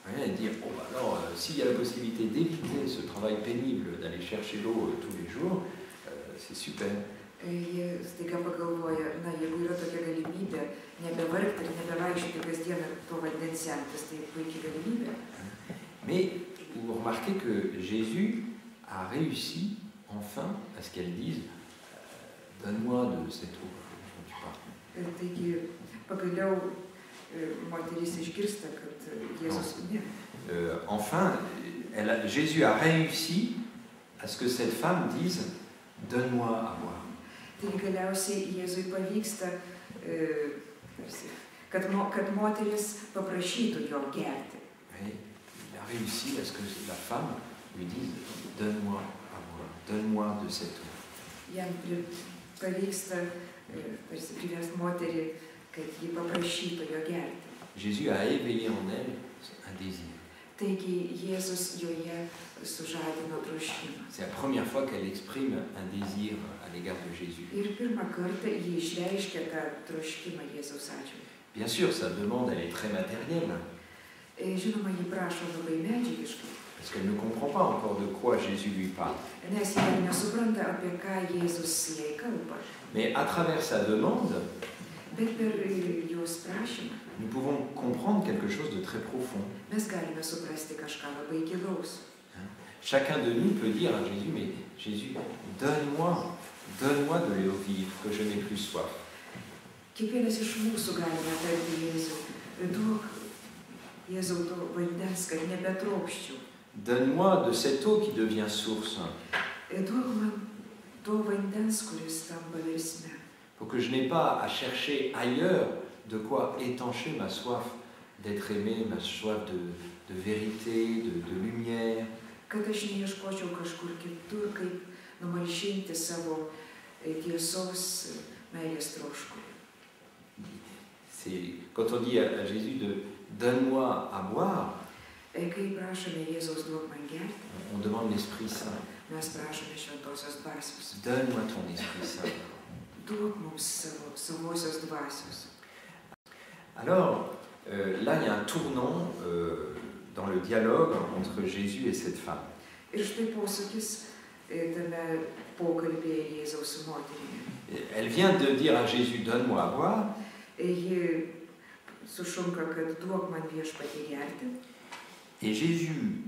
Rien à dire, alors, s'il y a la possibilité d'éviter ce travail pénible d'aller chercher l'eau tous les jours, c'est super. Mais vous remarquez que Jésus a réussi enfin à ce qu'elle dise donne-moi de cette eau dont tu parles. Enfin, Jésus a réussi à ce que cette femme dise donne-moi à boire. Il a réussi à ce que la femme lui dise donne-moi à boire, donne-moi de cette eau. Jésus a éveillé en elle un désir. C'est la première fois qu'elle exprime un désir à l'égard de Jésus. Bien sûr, sa demande, elle est très matérielle. Parce qu'elle ne comprend pas encore de quoi Jésus lui parle. Mais à travers sa demande, nous pouvons comprendre quelque chose de très profond. Chacun de nous peut dire à Jésus, mais Jésus, donne-moi de l'eau vive, que je n'ai plus soif. Donne-moi de cette eau qui devient source. Pour que je n'ai pas à chercher ailleurs de quoi étancher ma soif d'être aimé, ma soif de vérité, de lumière. C'est quand on dit à Jésus de donne-moi à boire, on demande l'Esprit Saint. Donne-moi ton Esprit Saint. Alors, là, il y a un tournant dans le dialogue entre Jésus et cette femme. Elle vient de dire à Jésus, donne-moi à boire. Et Jésus,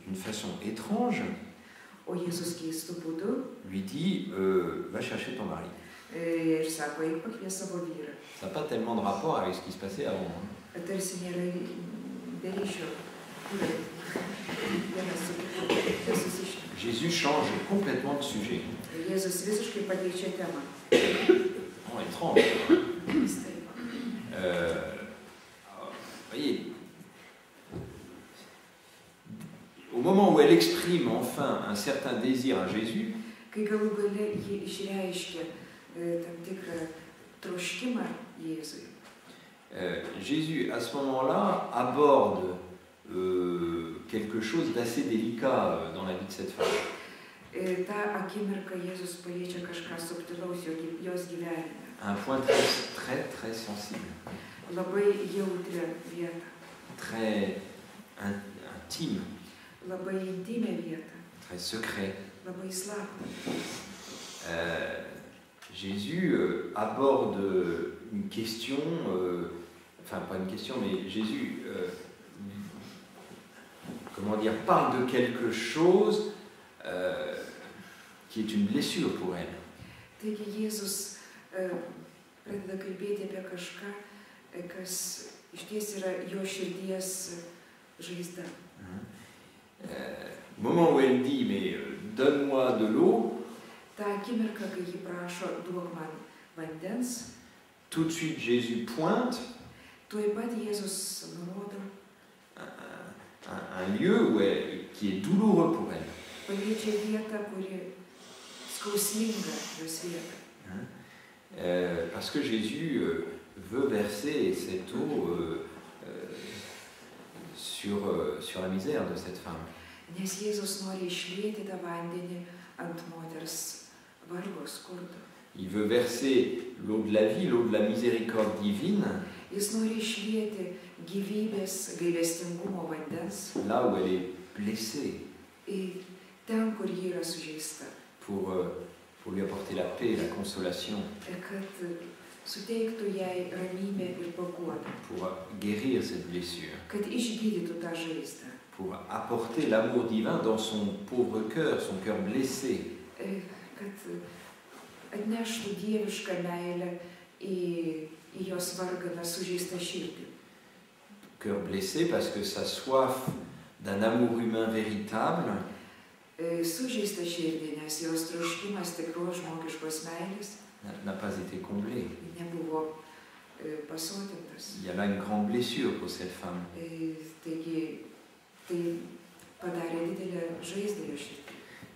d'une façon étrange, lui dit, va chercher ton mari. Ça n'a pas tellement de rapport avec ce qui se passait avant. Jésus change complètement de sujet. Oh, étrange. Voyez, au moment où elle exprime enfin un certain désir à Jésus, Jésus, à ce moment-là, aborde quelque chose d'assez délicat dans la vie de cette femme. Un point très sensible. Très intime. Très secret. Jésus aborde une question, enfin pas une question, mais Jésus, parle de quelque chose qui est une blessure pour elle. Au moment où elle dit, mais donne-moi de l'eau, tout de suite Jésus pointe un lieu qui est douloureux pour elle. Parce que Jésus veut verser cette eau sur la misère de cette femme. Il veut verser l'eau de la vie, l'eau de la miséricorde divine, là où elle est blessée, pour lui apporter la paix et la consolation, pour guérir cette blessure, pour apporter l'amour divin dans son pauvre cœur, son cœur blessé. Cœur blessé parce que sa soif d'un amour humain véritable n'a pas été comblé. Il y a là une grande blessure pour cette femme.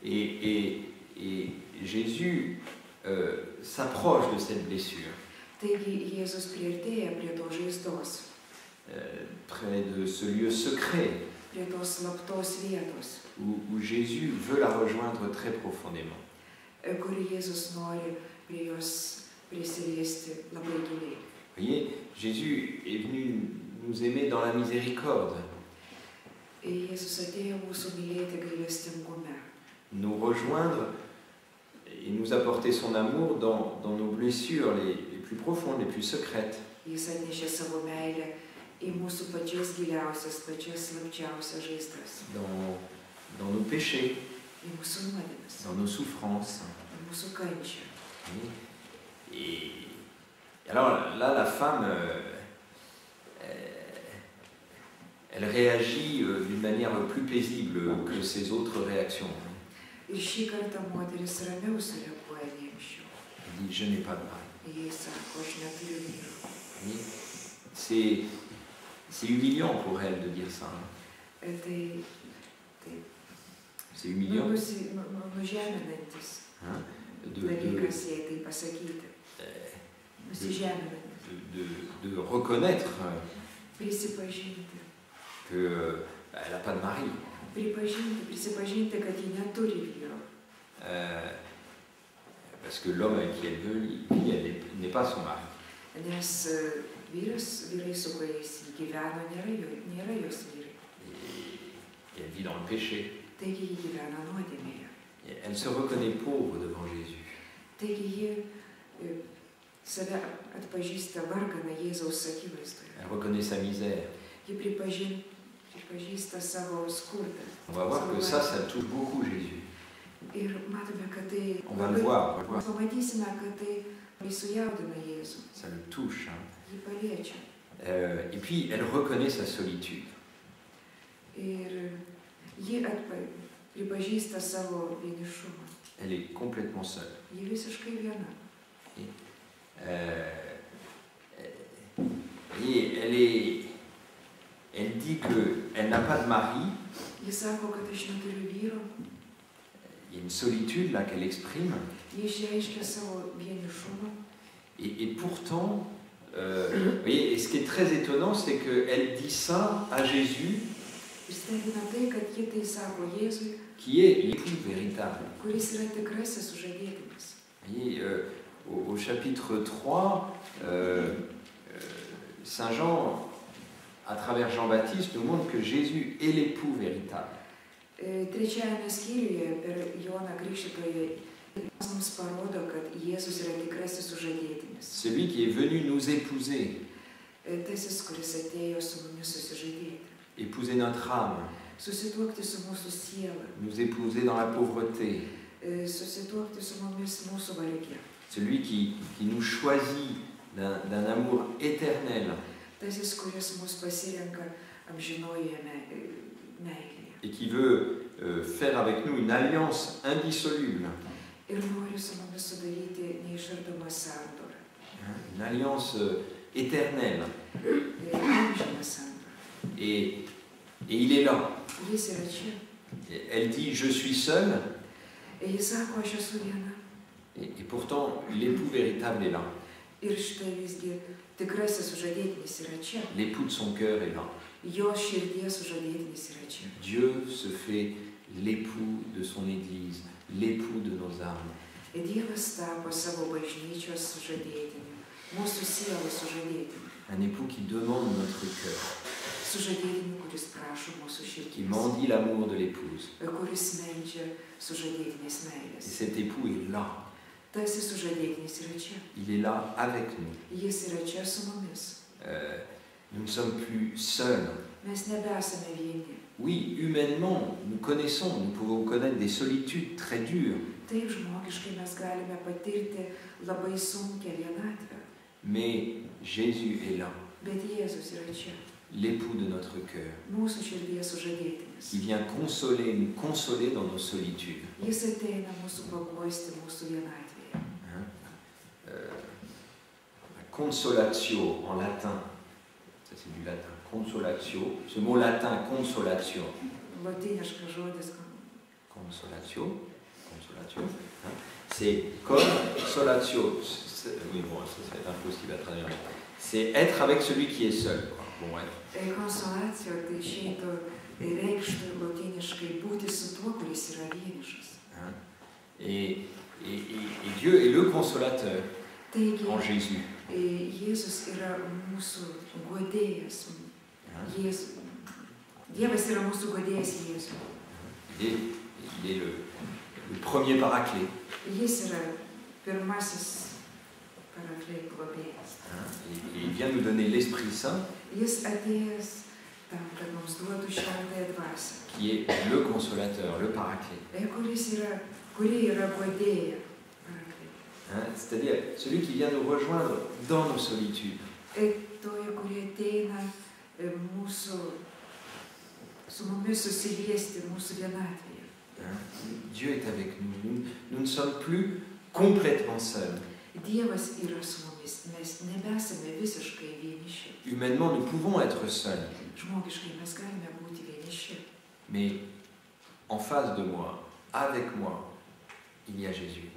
Et Jésus s'approche de cette blessure. Près de ce lieu secret où Jésus veut la rejoindre très profondément. Vous voyez, Jésus est venu nous aimer dans la miséricorde. Nous rejoindre et nous apporter son amour dans nos blessures les plus profondes, les plus secrètes. Dans nos péchés, dans nos souffrances. Et alors là, la femme, elle réagit d'une manière plus paisible que ses autres réactions. Elle dit, je n'ai pas de mari. C'est humiliant pour elle de dire ça. C'est humiliant. De reconnaître qu'elle n'a pas de mari. Parce que l'homme avec qui elle veut, elle n'est pas son mari. Et elle vit dans le péché. Et elle se reconnaît pauvre devant Jésus. Elle reconnaît sa misère. On va voir que ça touche beaucoup Jésus. On va le voir. Ça le touche. Et puis, elle reconnaît sa solitude. Elle est complètement seule. Et elle dit qu'elle n'a pas de mari. Il y a une solitude là qu'elle exprime. Et pourtant, vous voyez, et ce qui est très étonnant, c'est qu'elle dit ça à Jésus, qui est l'époux véritable. Vous voyez, au chapitre 3, Saint Jean, à travers Jean-Baptiste, nous montre que Jésus est l'époux véritable. Celui qui est venu nous épouser, épouser notre âme, nous épouser dans la pauvreté, celui qui nous choisit d'un amour éternel et qui veut faire avec nous une alliance indissoluble. Une alliance éternelle. Et il est là. Et elle dit, je suis seule. Et pourtant, l'époux véritable est là. L'époux de son cœur est là. Dieu se fait l'époux de son Église, l'époux de nos âmes. Un époux qui demande notre cœur, qui mendie l'amour de l'épouse. Et cet époux est là. Il est là avec nous. Nous ne sommes plus seuls. Oui, humainement, nous connaissons, nous pouvons connaître des solitudes très dures. Mais Jésus est là. L'époux de notre cœur, qui vient nous consoler dans nos solitudes. Consolatio en latin, ça c'est du latin, consolatio, ce mot latin consolatio. Consolatio, hein, c'est consolatio, oui bon, ça va être impossible à traduire, c'est être avec celui qui est seul. Bon, ouais. Et Dieu est le consolateur en Jésus. Et il est le premier paraclet. Et il vient nous donner l'Esprit Saint, qui est le consolateur, le paraclet. C'est-à-dire celui qui vient nous rejoindre dans nos solitudes. Dieu est avec nous. Nous ne sommes plus complètement seuls. Humainement, nous pouvons être seuls. Mais en face de moi, avec moi, il y a Jésus.